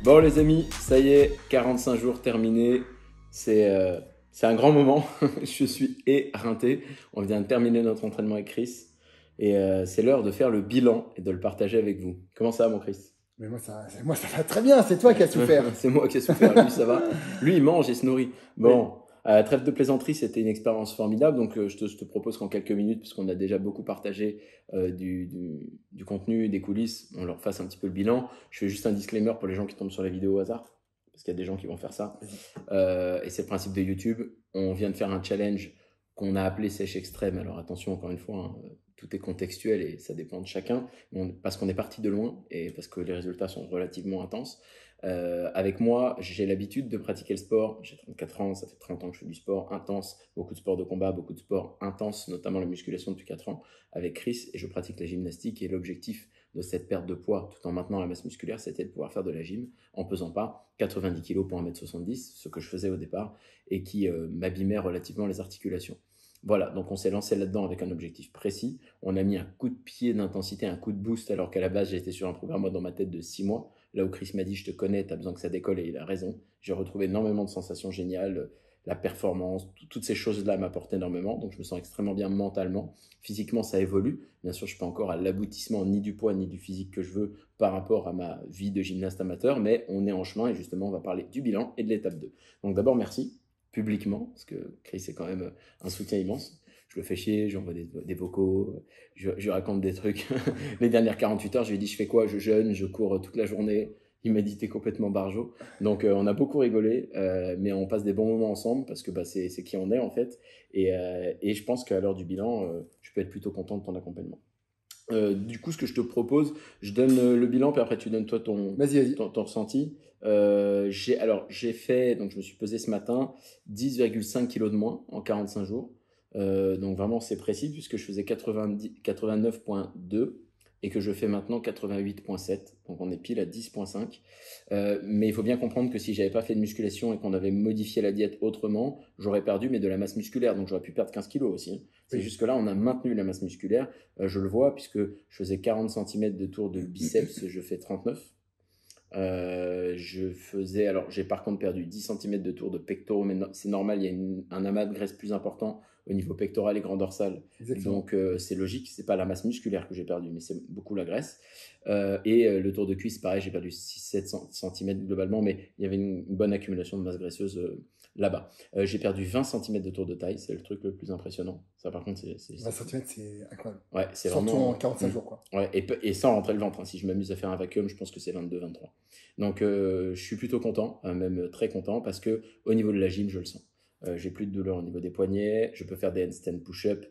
Bon les amis, ça y est, 45 jours terminés. C'est un grand moment. Je suis éreinté. On vient de terminer notre entraînement avec Chris. Et c'est l'heure de faire le bilan et de le partager avec vous. Comment ça va mon Chris? Mais moi, ça va très bien, c'est toi qui as souffert. C'est moi qui ai souffert, lui ça va. Lui il mange et se nourrit. Oui. Bon, trêve de plaisanterie, c'était une expérience formidable. Donc je te propose qu'en quelques minutes, puisqu'on a déjà beaucoup partagé du contenu, des coulisses, on leur fasse un petit peu le bilan. Je fais juste un disclaimer pour les gens qui tombent sur la vidéo au hasard, parce qu'il y a des gens qui vont faire ça. Et c'est le principe de YouTube. On vient de faire un challenge qu'on a appelé sèche extrême. Alors attention, encore une fois, hein, tout est contextuel et ça dépend de chacun. Parce qu'on est parti de loin et parce que les résultats sont relativement intenses. Avec moi, j'ai l'habitude de pratiquer le sport. J'ai 34 ans, ça fait 30 ans que je fais du sport intense, beaucoup de sports de combat, beaucoup de sports intenses, notamment la musculation depuis 4 ans avec Chris, et je pratique la gymnastique. Et l'objectif de cette perte de poids, tout en maintenant la masse musculaire, c'était de pouvoir faire de la gym en pesant pas 90 kg pour 1m70, ce que je faisais au départ, et qui m'abîmait relativement les articulations. Voilà, donc on s'est lancé là-dedans avec un objectif précis. On a mis un coup de pied d'intensité, un coup de boost, alors qu'à la base, j'étais sur un programme dans ma tête de 6 mois. Là où Chris m'a dit, je te connais, tu as besoin que ça décolle, et il a raison. J'ai retrouvé énormément de sensations géniales, la performance, toutes ces choses-là m'apportent énormément. Donc je me sens extrêmement bien mentalement. Physiquement, ça évolue. Bien sûr, je ne suis pas encore à l'aboutissement ni du poids ni du physique que je veux par rapport à ma vie de gymnaste amateur, mais on est en chemin et justement, on va parler du bilan et de l'étape 2. Donc d'abord, merci publiquement, parce que Chris est quand même un soutien immense. Je le fais chier, j'envoie des vocaux, je raconte des trucs. Les dernières 48 heures, je lui ai dit, je fais quoi? Je jeûne, je cours toute la journée. Il m'a dit, t'es complètement barjot. Donc, on a beaucoup rigolé, mais on passe des bons moments ensemble parce que bah, c'est qui on est en fait. Et je pense qu'à l'heure du bilan, je peux être plutôt content de ton accompagnement. Du coup, ce que je te propose, je donne le bilan, puis après tu donnes toi Vas-y. ton ressenti. J'ai fait, donc je me suis pesé ce matin, 10,5 kg de moins en 45 jours. Donc vraiment, c'est précis puisque je faisais 89,2 et que je fais maintenant 88,7. Donc on est pile à 10,5. Mais il faut bien comprendre que si j'avais pas fait de musculation et qu'on avait modifié la diète autrement, j'aurais perdu mais de la masse musculaire. Donc j'aurais pu perdre 15 kilos aussi, hein. C'est Oui. juste que là, on a maintenu la masse musculaire. Je le vois puisque je faisais 40 cm de tour de biceps, je fais 39. Alors j'ai par contre perdu 10 cm de tour de pectoraux, mais c'est normal, il y a un amas de graisse plus important au niveau pectoral et grand dorsal. Exactement. Donc c'est logique, c'est pas la masse musculaire que j'ai perdu, mais c'est beaucoup la graisse. Le tour de cuisse, pareil, j'ai perdu 6-7 cm globalement, mais il y avait une bonne accumulation de masse graisseuse là-bas. J'ai perdu 20 cm de tour de taille, c'est le truc le plus impressionnant. Ça par contre, 20 cm, c'est incroyable. Ouais, c'est Surtout vraiment en 45 jours, quoi. Ouais, et sans rentrer le ventre, hein. Si je m'amuse à faire un vacuum, je pense que c'est 22-23. Donc je suis plutôt content, même très content, parce que au niveau de la gym, je le sens. J'ai plus de douleur au niveau des poignets, je peux faire des handstand push-up,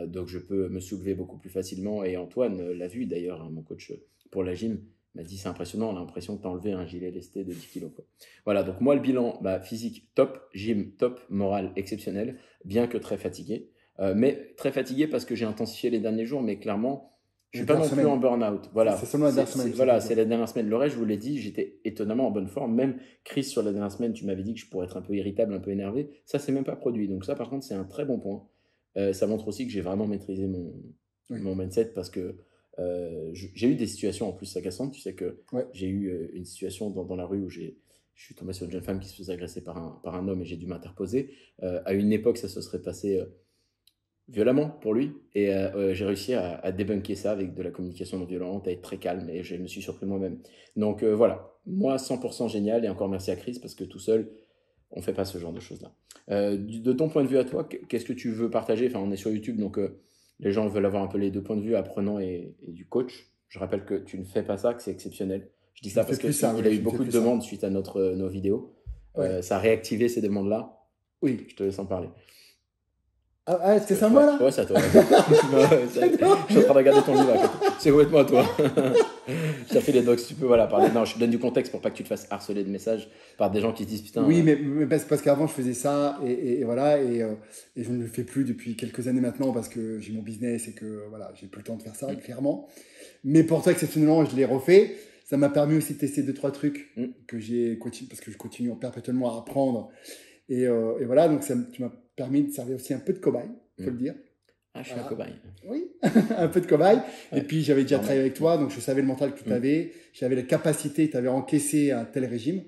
donc je peux me soulever beaucoup plus facilement. Et Antoine l'a vu d'ailleurs, hein, mon coach pour la gym, m'a dit c'est impressionnant, on a l'impression que tu as enlevé un gilet lesté de 10 kilos, quoi. Voilà, donc moi le bilan, bah, physique top, gym top, moral exceptionnel, bien que très fatigué. Mais très fatigué parce que j'ai intensifié les derniers jours, mais clairement, je suis pas non plus en burn-out. Voilà. C'est seulement la dernière semaine. Voilà, c'est la dernière semaine. Le reste, je vous l'ai dit, j'étais étonnamment en bonne forme. Même Chris, sur la dernière semaine, tu m'avais dit que je pourrais être un peu irritable, un peu énervé. Ça, c'est même pas produit. Donc ça, par contre, c'est un très bon point. Ça montre aussi que j'ai vraiment maîtrisé mon mindset parce que j'ai eu des situations en plus agaçantes. Tu sais que j'ai eu une situation dans la rue où je suis tombé sur une jeune femme qui se faisait agresser par un homme et j'ai dû m'interposer. À une époque, ça se serait passé violemment pour lui. Et j'ai réussi à débunker ça avec de la communication non violente, à être très calme, et je me suis surpris moi-même. Donc voilà, moi 100% génial, et encore merci à Chris parce que tout seul, on fait pas ce genre de choses-là. De ton point de vue à toi, qu'est-ce que tu veux partager? Enfin, on est sur YouTube, donc les gens veulent avoir un peu les deux points de vue, apprenant et du coach. Je rappelle que tu ne fais pas ça, que c'est exceptionnel. Je dis ça parce qu'il a eu beaucoup de demandes suite à nos vidéos. Ça a réactivé ces demandes-là. Oui. Je te laisse en parler. Ah, c'est ça moi là? Ouais, c'est à toi. Je suis en train de regarder ton livre à côté. C'est complètement à toi. Je t'ai fait les docs, si tu peux parler. Non, je te donne du contexte pour pas que tu te fasses harceler de messages par des gens qui te disent putain. Oui, mais parce qu'avant je faisais ça et voilà, et je ne le fais plus depuis quelques années maintenant parce que j'ai mon business et que voilà, j'ai plus le temps de faire ça, clairement. Mais pour toi, exceptionnellement, je l'ai refait. Ça m'a permis aussi de tester 2-3 trucs que j'ai continué, parce que je continue perpétuellement à apprendre. Et voilà, donc tu m'as permis de servir aussi un peu de cobaye, il faut le dire. Ah, je suis un Voilà. cobaye. Oui, un peu de cobaye. Ouais. Et puis, j'avais déjà Pardon. travaillé avec toi, donc je savais le mental que tu avais. J'avais la capacité, tu avais encaissé un tel régime.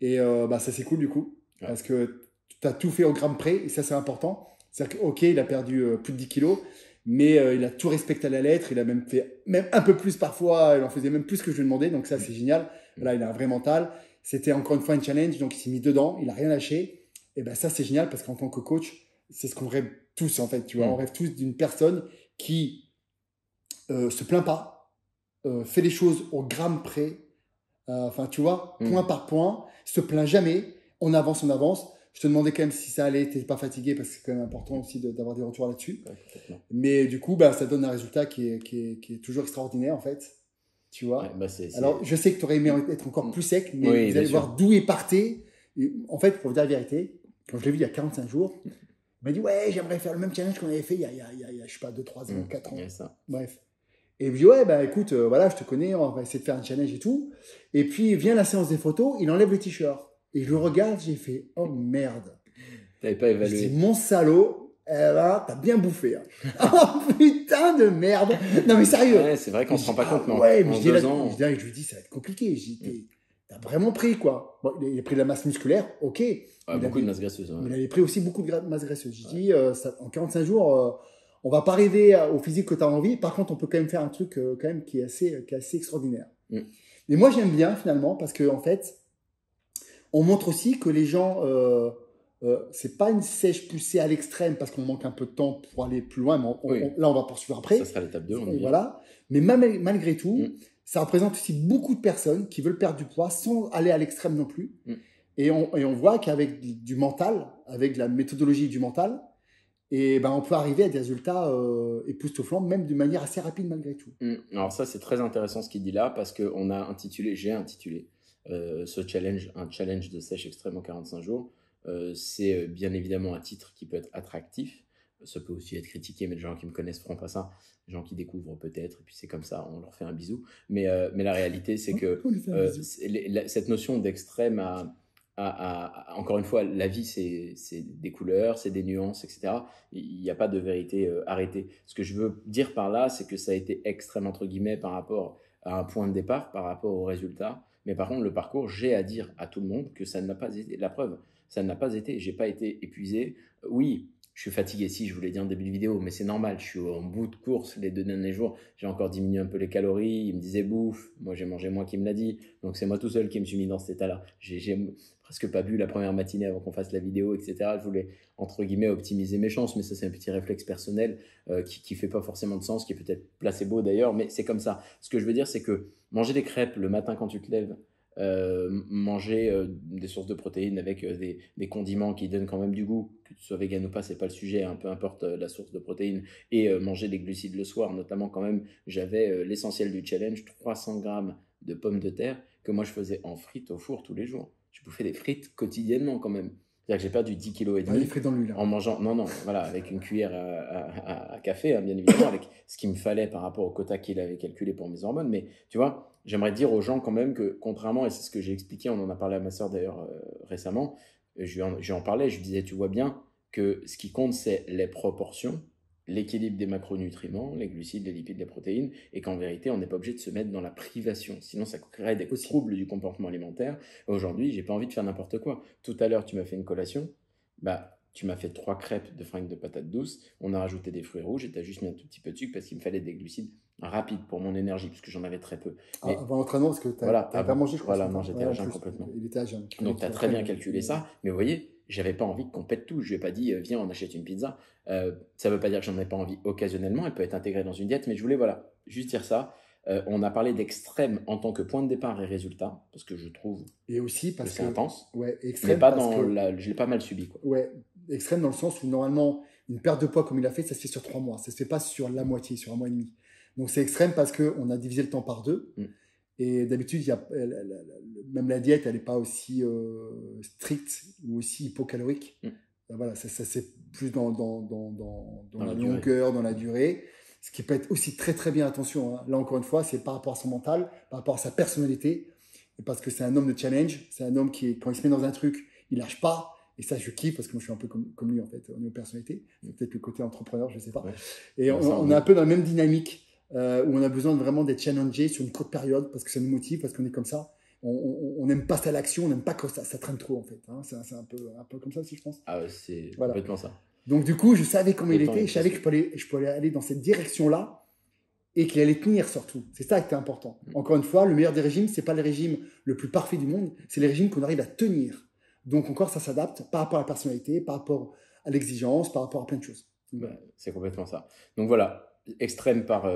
Et bah, ça, c'est cool du coup. Ouais. Parce que tu as tout fait au gramme près. Et ça, c'est important. C'est-à-dire que, OK, il a perdu plus de 10 kilos. Mais il a tout respecté à la lettre. Il a même fait même un peu plus parfois. Il en faisait même plus que je lui demandais. Donc ça, c'est génial. Là, il a un vrai mental. C'était encore une fois un challenge. Donc, il s'est mis dedans. Il n'a rien lâché. Et ben ça, c'est génial parce qu'en tant que coach, c'est ce qu'on rêve tous, en fait. Tu vois, on rêve tous d'une personne qui se plaint pas, fait les choses au gramme près. Enfin, tu vois, point par point, se plaint jamais. On avance, on avance. Je te demandais quand même si ça allait, t'es pas fatigué parce que c'est quand même important aussi d'avoir des retours là-dessus. Ouais, Mais du coup, bah, ça donne un résultat qui est toujours extraordinaire en fait. Tu vois. Ouais, bah Alors, je sais que tu aurais aimé être encore plus sec, mais oui, vous allez voir d'où est parti. En fait, pour vous dire la vérité, quand je l'ai vu il y a 45 jours, il m'a dit ouais, j'aimerais faire le même challenge qu'on avait fait il y a je sais pas, 2, 3 ans, 4 ans. Ça. Bref. Et je dis ouais, bah écoute, voilà, je te connais, on va essayer de faire un challenge et tout. Et puis vient la séance des photos, il enlève le t-shirt. Et je le regarde, j'ai fait oh merde. T'avais pas Je évalué. dis mon salaud, eh ben, t'as bien bouffé. Hein. Oh putain de merde. Non mais sérieux. Ouais, c'est vrai qu'on se rend pas compte, mais ouais, en mais 2 ans. je lui dis ça va être compliqué. Je dis t'as vraiment pris quoi. Bon, il a pris de la masse musculaire, ok. Beaucoup de masse graisseuse. Ouais. Il avait pris aussi beaucoup de masse graisseuse. Je dis en 45 jours. On va pas arriver au physique que tu as envie. Par contre, on peut quand même faire un truc quand même qui est assez extraordinaire. Mais moi, j'aime bien finalement parce que en fait, on montre aussi que les gens, c'est pas une sèche poussée à l'extrême parce qu'on manque un peu de temps pour aller plus loin. Mais là, on va poursuivre après. Ça sera l'étape 2. Voilà. Mais malgré tout, ça représente aussi beaucoup de personnes qui veulent perdre du poids sans aller à l'extrême non plus. Et on voit qu'avec du mental, avec la méthodologie du mental, et ben on peut arriver à des résultats époustouflants, même de manière assez rapide malgré tout. Alors ça, c'est très intéressant ce qu'il dit là, parce que j'ai intitulé ce challenge, un challenge de sèche extrême en 45 jours. C'est bien évidemment un titre qui peut être attractif. Ça peut aussi être critiqué, mais les gens qui me connaissent feront pas ça. Les gens qui découvrent peut-être, et puis c'est comme ça, on leur fait un bisou. Mais la réalité, c'est que cette notion d'extrême encore une fois, la vie, c'est des couleurs, c'est des nuances, etc. Il n'y a pas de vérité arrêtée. Ce que je veux dire par là, c'est que ça a été extrême, entre guillemets, par rapport à un point de départ, par rapport au résultat. Mais par contre, le parcours, j'ai à dire à tout le monde que ça n'a pas été la preuve. Ça n'a pas été. J'ai pas été épuisé. Oui, je suis fatigué, si, je vous l'ai dit en début de vidéo, mais c'est normal. Je suis en bout de course les 2 derniers jours. J'ai encore diminué un peu les calories. Il me disait bouffe. Moi, j'ai mangé moins qu'il me l'a dit. Donc, c'est moi tout seul qui me suis mis dans cet état-là. J'ai presque pas bu la première matinée avant qu'on fasse la vidéo, etc. Je voulais, entre guillemets, optimiser mes chances. Mais ça, c'est un petit réflexe personnel qui fait pas forcément de sens, qui est peut-être placebo d'ailleurs, mais c'est comme ça. Ce que je veux dire, c'est que manger des crêpes le matin quand tu te lèves, manger des sources de protéines avec des condiments qui donnent quand même du goût, que tu sois vegan ou pas, c'est pas le sujet, hein, peu importe la source de protéines, et manger des glucides le soir, notamment quand même, j'avais l'essentiel du challenge, 300 grammes de pommes de terre que moi je faisais en frites au four tous les jours. Je bouffais des frites quotidiennement quand même. C'est-à-dire que j'ai perdu 10 kg et demi les frites dans l'huile, en mangeant, non, voilà, avec une cuillère à café, hein, bien évidemment, avec ce qu'il me fallait par rapport au quota qu'il avait calculé pour mes hormones. Mais tu vois, j'aimerais dire aux gens quand même que, contrairement, et c'est ce que j'ai expliqué, on en a parlé à ma soeur d'ailleurs récemment, je lui en parlais, je lui disais, tu vois bien que ce qui compte, c'est les proportions, l'équilibre des macronutriments, les glucides, les lipides, les protéines, et qu'en vérité, on n'est pas obligé de se mettre dans la privation. Sinon, ça crée des troubles du comportement alimentaire. Aujourd'hui, j'ai pas envie de faire n'importe quoi. Tout à l'heure, tu m'as fait une collation. Bah, tu m'as fait 3 crêpes de fringues de patates douces. On a rajouté des fruits rouges et tu as juste mis un tout petit peu de sucre parce qu'il me fallait des glucides rapides pour mon énergie, puisque j'en avais très peu. Mais, avant l'entraînement, parce que tu n'as pas mangé, je crois. Voilà, non, j'étais à jeun complètement. Il était à jeun. Donc, tu as très bien calculé ça. Mais vous voyez, j'avais pas envie qu'on pète tout. Je lui ai pas dit, viens, on achète une pizza. Ça veut pas dire que j'en ai pas envie occasionnellement. Elle peut être intégrée dans une diète. Mais je voulais, voilà, juste dire ça. On a parlé d'extrême en tant que point de départ et résultat, parce que je trouve et aussi parce que c'est intense. Ouais, extrême. Mais pas je l'ai pas mal subi, quoi. Ouais, extrême dans le sens où normalement, une perte de poids comme il a fait, ça se fait sur 3 mois. Ça se fait pas sur la moitié, sur 1 mois et demi. Donc c'est extrême parce qu'on a divisé le temps par 2. Et d'habitude, même la diète, elle n'est pas aussi stricte ou aussi hypocalorique. Voilà, ça c'est plus dans la longueur, dans la durée. Ce qui peut être aussi très très bien, attention, hein. Là encore une fois, c'est par rapport à son mental, par rapport à sa personnalité, et parce que c'est un homme de challenge, c'est un homme qui, quand il se met dans un truc, il lâche pas, Et ça, je kiffe parce que moi, je suis un peu comme lui, en fait, au niveau personnalité. C'est peut-être le côté entrepreneur, je ne sais pas. Ouais. Et on est un peu dans la même dynamique où on a besoin vraiment d'être challengé sur une courte période parce que ça nous motive, parce qu'on est comme ça. On n'aime pas ça l'action, on n'aime pas quand ça traîne trop, en fait. Hein. C'est un peu comme ça aussi, je pense. Ah, c'est Voilà. complètement ça. Donc, du coup, je savais comment Le il temps était. est Je savais que précieux. je pouvais aller dans cette direction-là et qu'il allait tenir surtout. C'est ça qui était important. Encore une fois, le meilleur des régimes, c'est pas le régime le plus parfait du monde, c'est les régimes qu'on arrive à tenir. Donc encore, ça s'adapte par rapport à la personnalité, par rapport à l'exigence, par rapport à plein de choses. Donc, voilà. C'est complètement ça. Donc voilà, extrême par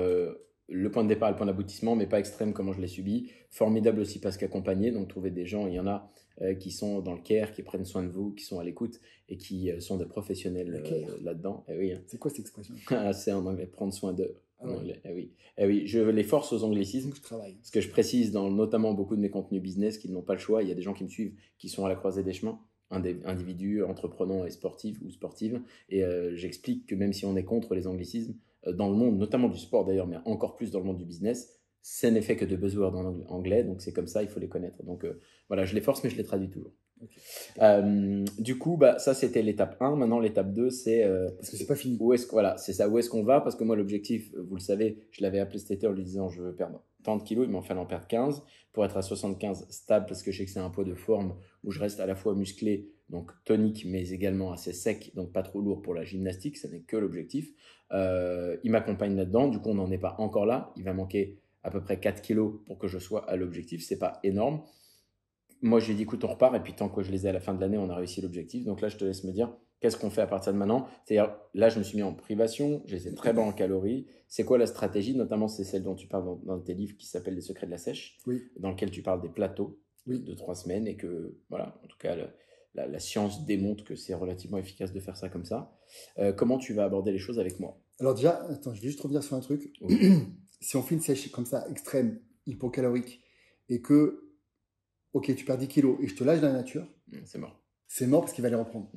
le point de départ et le point d'aboutissement, mais pas extrême comment je l'ai subi. Formidable aussi parce qu'accompagné, donc trouver des gens, il y en a qui sont dans le care, qui prennent soin de vous, qui sont à l'écoute et qui sont des professionnels là-dedans. Eh oui, hein. C'est quoi cette expression? C'est en anglais, prendre soin d'eux. Ah En ouais. anglais. Eh oui. Eh oui, je les force aux anglicismes. Donc je travaille. Parce que je précise dans notamment beaucoup de mes contenus business qu'ils n'ont pas le choix. Il y a des gens qui me suivent qui sont à la croisée des chemins, individus, entreprenants et sportifs ou sportives. Et j'explique que même si on est contre les anglicismes, dans le monde, notamment du sport d'ailleurs, mais encore plus dans le monde du business, ça n'est fait que de buzzwords en anglais. Donc c'est comme ça, il faut les connaître. Donc voilà, je les force, mais je les traduis toujours. Okay. Du coup, ça c'était l'étape 1. Maintenant, l'étape 2, c'est. Parce que c'est pas fini. Voilà, c'est ça. Où est-ce qu'on va? Parce que moi, l'objectif, vous le savez, je l'avais appelé cet été en lui disant je veux perdre tant de kilos, il m'en fallait en perdre 15 pour être à 75 stable parce que je sais que c'est un poids de forme où je reste à la fois musclé, donc tonique, mais également assez sec, donc pas trop lourd pour la gymnastique. Ça n'est que l'objectif. Il m'accompagne là-dedans. Du coup, on n'en est pas encore là. Il va manquer à peu près 4 kilos pour que je sois à l'objectif. C'est pas énorme. Moi, j'ai dit, écoute, on repart. Et puis, tant que je les ai à la fin de l'année, on a réussi l'objectif. Donc là, je te laisse me dire, qu'est-ce qu'on fait à partir de maintenant? C'est-à-dire, là, je me suis mis en privation. J'étais très bas en calories. C'est quoi la stratégie? Notamment, c'est celle dont tu parles dans tes livres qui s'appelle Les secrets de la sèche, Oui. dans lequel tu parles des plateaux Oui. de 3 semaines. Et que, voilà, en tout cas, la science démontre que c'est relativement efficace de faire ça comme ça. Comment tu vas aborder les choses avec moi? Alors déjà, attends, je vais juste revenir sur un truc. Oui. Si on fait une sèche comme ça, extrême, hypocalorique, et que ok, tu perds 10 kilos et je te lâche dans la nature, c'est mort. C'est mort parce qu'il va les reprendre.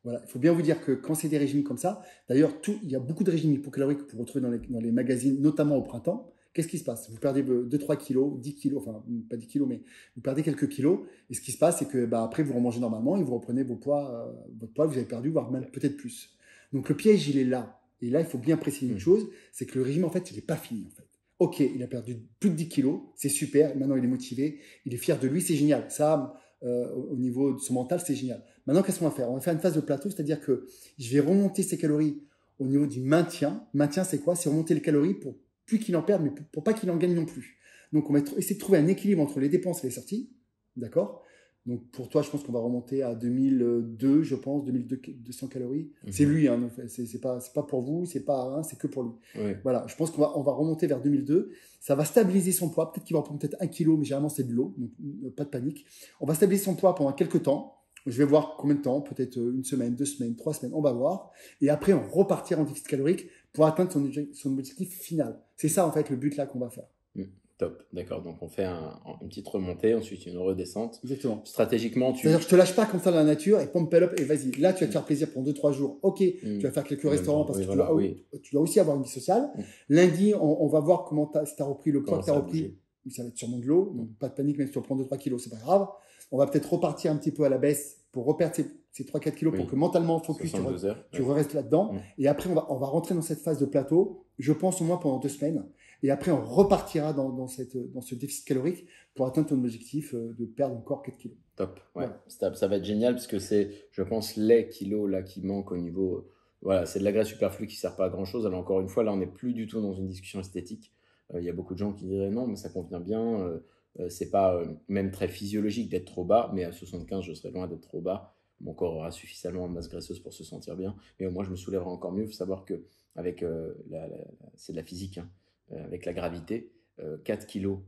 Voilà. Il faut bien vous dire que quand c'est des régimes comme ça, d'ailleurs, il y a beaucoup de régimes hypocaloriques que vous retrouvez dans les magazines, notamment au printemps. Qu'est-ce qui se passe? Vous perdez 2-3 kilos, 10 kilos, enfin, pas 10 kilos, mais vous perdez quelques kilos. Et ce qui se passe, c'est que après, vous remangez normalement et vous reprenez votre poids que vous avez perdu, voire même peut-être plus. Donc le piège, il est là. Et là, il faut bien préciser une chose, c'est que le régime, en fait, il n'est pas fini, en fait. Ok, il a perdu plus de 10 kilos, c'est super, maintenant il est motivé, il est fier de lui, c'est génial. Ça, au niveau de son mental, c'est génial. Maintenant, qu'est-ce qu'on va faire? On va faire une phase de plateau, c'est-à-dire que je vais remonter ses calories au niveau du maintien. Maintien, c'est quoi? C'est remonter les calories pour plus qu'il en perde, mais pour pas qu'il en gagne non plus. Donc, on va essayer de trouver un équilibre entre les dépenses et les sorties. D'accord? Donc, pour toi, je pense qu'on va remonter à 2002, je pense, 2200 calories. C'est lui, hein, c'est pas pour vous, c'est que pour lui. Oui. Voilà, je pense qu'on va remonter vers 2002. Ça va stabiliser son poids. Peut-être qu'il va prendre peut-être 1 kilo, mais généralement, c'est de l'eau, donc pas de panique. On va stabiliser son poids pendant quelques temps. Je vais voir combien de temps, peut-être 1 semaine, 2 semaines, 3 semaines, on va voir. Et après, on repartira en déficit calorique pour atteindre son objectif final. C'est ça, en fait, le but là qu'on va faire. Top, d'accord. Donc on fait une petite remontée, ensuite une redescente. Exactement. Stratégiquement, c'est-à-dire que je te lâche pas comme ça dans la nature et pump it up et vas-y. Là, tu vas te faire plaisir pendant 2-3 jours. Ok, tu vas faire quelques restaurants parce que tu dois aussi avoir une vie sociale. Lundi, on va voir si tu as repris le poids que tu as repris. Ça va être sûrement de l'eau, donc pas de panique, même si tu reprends 2-3 kilos, c'est pas grave. On va peut-être repartir un petit peu à la baisse pour reperdre ces 3-4 kilos pour que mentalement, focus, tu restes là-dedans. Et après, on va rentrer dans cette phase de plateau, je pense au moins pendant 2 semaines. Et après, on repartira dans ce déficit calorique pour atteindre ton objectif de perdre encore 4 kilos. Top, ouais. Voilà. Ça va être génial parce que c'est, je pense, les kilos là qui manquent au niveau. Voilà, c'est de la graisse superflue qui ne sert pas à grand chose. Alors, encore une fois, là, on n'est plus du tout dans une discussion esthétique. Il y a beaucoup de gens qui diraient non, mais ça convient bien. C'est pas même très physiologique d'être trop bas, mais à 75, je serais loin d'être trop bas. Mon corps aura suffisamment de masse graisseuse pour se sentir bien. Mais au moins, je me soulèverai encore mieux. Il faut savoir que avec c'est de la physique, hein. Avec la gravité, 4 kilos,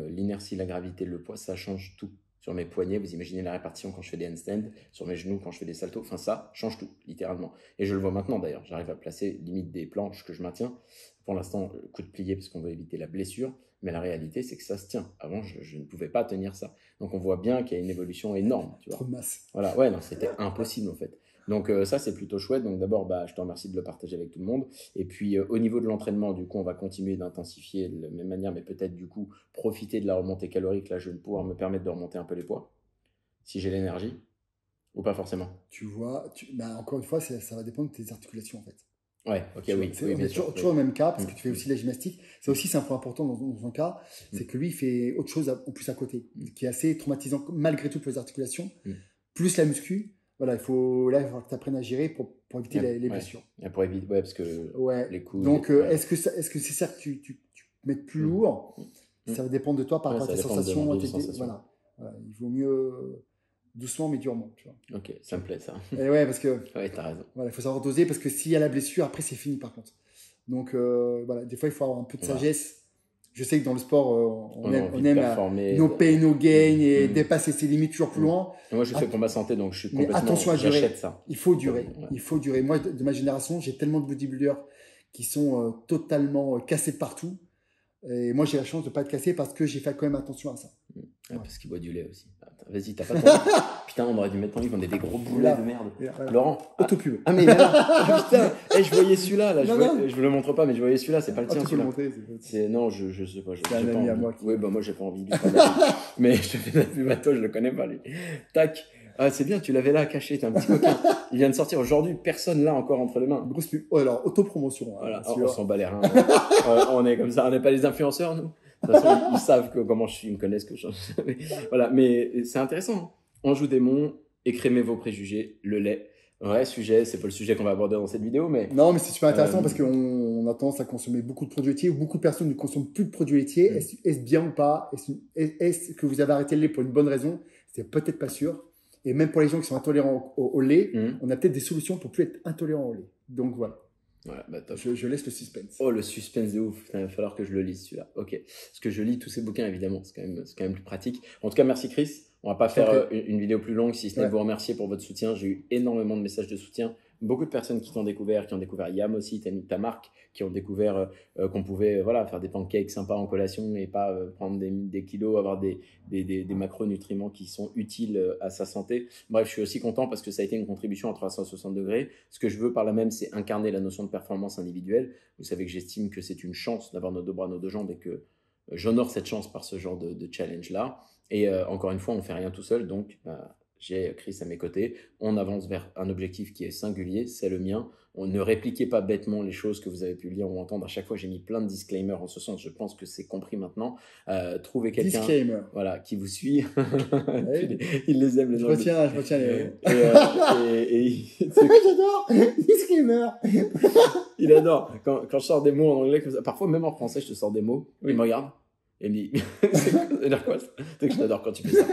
l'inertie, la gravité, le poids, ça change tout. Sur mes poignets, vous imaginez la répartition quand je fais des handstands, sur mes genoux quand je fais des saltos, enfin ça change tout, littéralement. Et je le vois maintenant d'ailleurs, j'arrive à placer limite des planches que je maintiens. Pour l'instant, coup de plié parce qu'on veut éviter la blessure, mais la réalité c'est que ça se tient. Avant, je ne pouvais pas tenir ça. Donc on voit bien qu'il y a une évolution énorme. Tu vois. Trop de masse. Voilà, ouais, non, c'était impossible en fait. Donc ça, c'est plutôt chouette. Donc d'abord, je te remercie de le partager avec tout le monde. Et puis au niveau de l'entraînement, du coup, on va continuer d'intensifier de la même manière, mais peut-être du coup profiter de la remontée calorique. Là, je vais pouvoir me permettre de remonter un peu les poids, si j'ai l'énergie. Ou pas forcément? Tu vois, bah, encore une fois, ça va dépendre de tes articulations en fait. Ouais, ok, Tu vois, oui, oui, on bien est sûr. toujours au même cas parce Mm. que tu fais aussi de la gymnastique. Ça aussi, c'est un point important dans son cas, Mm. c'est que lui, il fait autre chose en plus à côté, Mm. qui est assez traumatisant malgré tout pour les articulations, Mm. plus la muscu. Voilà, il faut que tu apprennes à gérer pour éviter Ouais, les ouais. blessures. Et pour éviter, ouais, parce que Ouais. les coudes. Donc, Ouais. est-ce que c'est ça que tu mets plus Mm. lourd? Mm. Ça va dépendre de toi par Ouais, rapport à ça tes dépend de sensations. l'envie et des sensations. Voilà. Voilà. Il vaut mieux doucement mais durement. Tu vois. Ok, ça me plaît ça. Et ouais, parce que Ouais, t'as raison. voilà, il faut savoir doser parce que s'il y a la blessure, après c'est fini par contre. Donc voilà, des fois il faut avoir un peu de Voilà. sagesse. Je sais que dans le sport, On a envie on de aime performer. no pain, no gain et Mm. dépasser ses limites toujours plus Mm. loin. Moi, je fais Att- pour ma santé, donc je suis Mais complètement. attention à J'achète durer. ça. Il faut durer. Ouais. Il faut durer. Moi, de ma génération, j'ai tellement de bodybuilders qui sont totalement cassés de partout. Et moi, j'ai la chance de ne pas être cassé parce que j'ai fait quand même attention à ça. Ah, Ouais. parce qu'il boit du lait aussi. Attends, vas-y, t'as pas ton livre? Putain, on aurait dû mettre ton livre, on est des gros boulets de merde. Voilà. Laurent. Ah, Autopub. ah, mais là, ah, putain, eh, je voyais celui-là, là, Non, non. je vous le montre pas, mais je voyais celui-là, c'est pas le Ah, tien, tu peux le celui-là. montrer. Non, je sais pas. C'est un j'ai pas ami à envie. moi Oui, bah moi j'ai pas envie de lui faire de la pub. Mais je te fais de la pub à toi, je le connais pas lui. Tac. Ah, c'est bien, tu l'avais là caché, t'es un petit coquin. Il vient de sortir aujourd'hui, personne là encore entre les mains. Grosse pub. Oh, alors, autopromotion. Hein, Voilà, bien on sûr. s'en bat les reins. On est comme ça, on n'est pas les influenceurs, nous. De toute façon, ils savent comment je suis, ils me connaissent que je. Voilà, mais c'est intéressant. On joue démon, écrémez vos préjugés, le lait. Vrai sujet, c'est pas le sujet qu'on va aborder dans cette vidéo, mais. Non, mais c'est super intéressant Euh, parce qu'on a tendance à consommer beaucoup de produits laitiers. Beaucoup de personnes ne consomment plus de produits laitiers. Est-ce bien ou pas? Est-ce que vous avez arrêté le lait pour une bonne raison? C'est peut-être pas sûr. Et même pour les gens qui sont intolérants au lait, on a peut-être des solutions pour plus être intolérant au lait. Donc voilà. Ouais, bah top. Je laisse le suspense. Oh, le suspense de ouf. Putain, il va falloir que je le lise celui-là. Ok. Parce que je lis tous ces bouquins, évidemment. C'est quand même plus pratique. En tout cas, merci Chris. On va pas faire une vidéo plus longue, si ce n'est de vous remercier pour votre soutien. J'ai eu énormément de messages de soutien. Beaucoup de personnes qui t'ont découvert, qui ont découvert Yam aussi, ta marque, qui ont découvert qu'on pouvait faire des pancakes sympas en collation et pas prendre des kilos, avoir des macronutriments qui sont utiles à sa santé. Bref, je suis aussi content parce que ça a été une contribution à 360 degrés. Ce que je veux par là même, c'est incarner la notion de performance individuelle. Vous savez que j'estime que c'est une chance d'avoir nos deux bras, nos deux jambes et que j'honore cette chance par ce genre de challenge-là. Et encore une fois, on ne fait rien tout seul, donc j'ai Chris à mes côtés. On avance vers un objectif qui est singulier, c'est le mien. Ne répliquez pas bêtement les choses que vous avez pu lire ou entendre. À chaque fois, j'ai mis plein de disclaimers en ce sens. Je pense que c'est compris maintenant. Trouvez quelqu'un qui vous suit. Ouais. Il les aime, les gens. Je retiens les... J'adore. Disclaimer. Il adore. Quand je sors des mots en anglais, comme ça, parfois même en français, je te sors des mots. Oui. Il me regarde. Et me dit, c'est quoi ça? C'est que je t'adore quand tu fais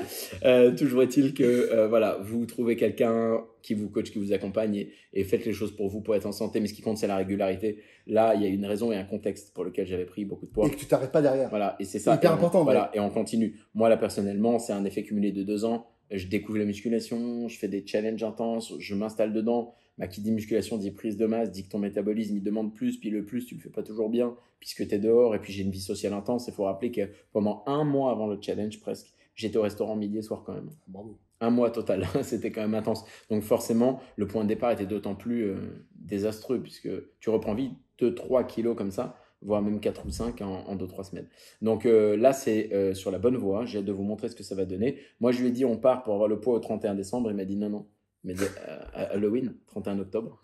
ça. Toujours est-il que vous trouvez quelqu'un qui vous coach, qui vous accompagne et faites les choses pour vous pour être en santé. Mais ce qui compte, c'est la régularité. Là, il y a une raison et un contexte pour lequel j'avais pris beaucoup de poids. Et que tu t'arrêtes pas derrière. Voilà, et c'est ça. Hyper important. Voilà, et on continue. Moi, là, personnellement, c'est un effet cumulé de 2 ans. Je découvre la musculation, je fais des challenges intenses, je m'installe dedans. Qui dit musculation dit prise de masse, dit que ton métabolisme il demande plus, puis le plus tu le fais pas toujours bien puisque tu es dehors, et puis j'ai une vie sociale intense. Il faut rappeler que pendant 1 mois avant le challenge presque, j'étais au restaurant midi et soir quand même. Bravo. 1 mois total, c'était quand même intense. Donc forcément, le point de départ était d'autant plus désastreux puisque tu reprends vite 2-3 kilos comme ça, voire même 4 ou 5 en 2-3 semaines. Donc là, c'est sur la bonne voie. J'ai hâte de vous montrer ce que ça va donner. Moi, je lui ai dit, on part pour avoir le poids au 31 décembre. Il m'a dit non. Mais Halloween, 31 octobre.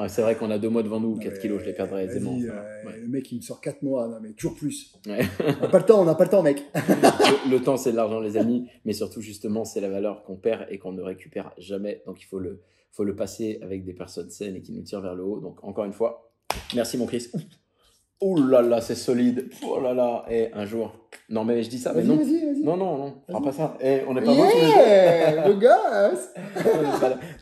C'est vrai qu'on a 2 mois devant nous, 4 kilos, je les perdrai aisément. Ouais. Le mec, il me sort 4 mois, non, mais toujours plus. Ouais. On n'a pas le temps, mec. Le temps, c'est de l'argent, les amis, mais surtout, justement, c'est la valeur qu'on perd et qu'on ne récupère jamais. Donc, il faut le passer avec des personnes saines et qui nous tirent vers le haut. Donc, encore une fois, merci, mon Chris. Oh là là, c'est solide. Oh là là. Et un jour. Non, mais je dis ça, mais non. Vas-y. Non, on fera pas ça. On n'est pas le gosse.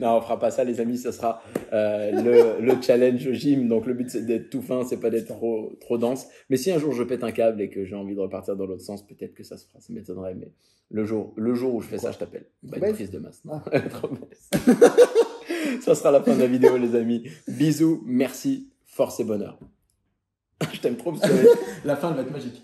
Non, on fera pas ça, les amis. Ça sera le challenge au gym. Donc, le but, c'est d'être tout fin, c'est pas d'être trop dense. Mais si un jour je pète un câble et que j'ai envie de repartir dans l'autre sens, peut-être que ça se fera. Ça m'étonnerait. Mais le jour où je fais ça, je t'appelle. Une prise de masse. Non, trop baisse. Ça sera la fin de la vidéo, les amis. Bisous, merci, force et bonheur. Je t'aime trop parce que la fin elle va être magique.